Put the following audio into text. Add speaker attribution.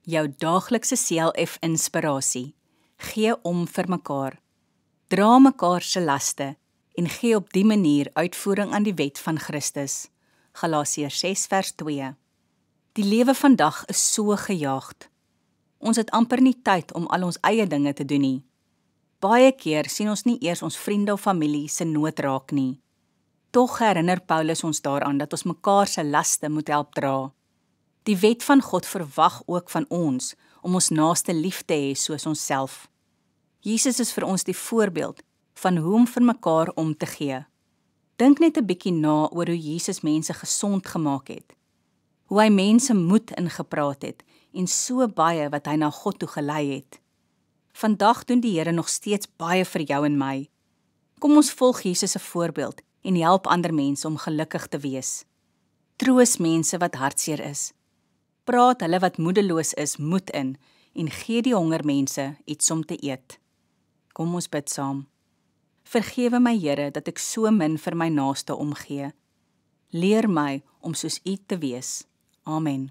Speaker 1: jou daaglikse CLF inspirasie. Gee om vir mekaar. Dra mekaar se laste en gee op die manier uitvoering aan die wet van Christus. Galasiërs 6 vers 2. Die lewe vandag is so gejaagd. Ons het amper nie tyd om al ons eie dinge te doen nie. Baie keer sien ons nie eers ons vriende of familie se nood raak nie. Tog herinner Paulus ons daaraan dat ons mekaar se laste moet help dra. Die wet van God verwag ook van ons om ons naaste lief te hê soos onsself. Jesus is vir ons die voorbeeld van hoe om vir mekaar om te gee. Dink net 'n bietjie na oor hoe Jesus mense gesond gemaak het. Hoe hy mense moed ingepraat het en so baie wat hy na God toe gelei het. Vandag doen die Here nog steeds baie vir jou en my. Kom ons volg Jesus se voorbeeld en help ander mense om gelukkig te wees. Troos mense wat hartseer is. Praat hulle wat moedeloos is moed in en gee die honger mense iets om te eet. Kom ons bid saam. Vergewe my Here dat ek so min vir my naaste omgee. Leer my om soos U te wees. Amen.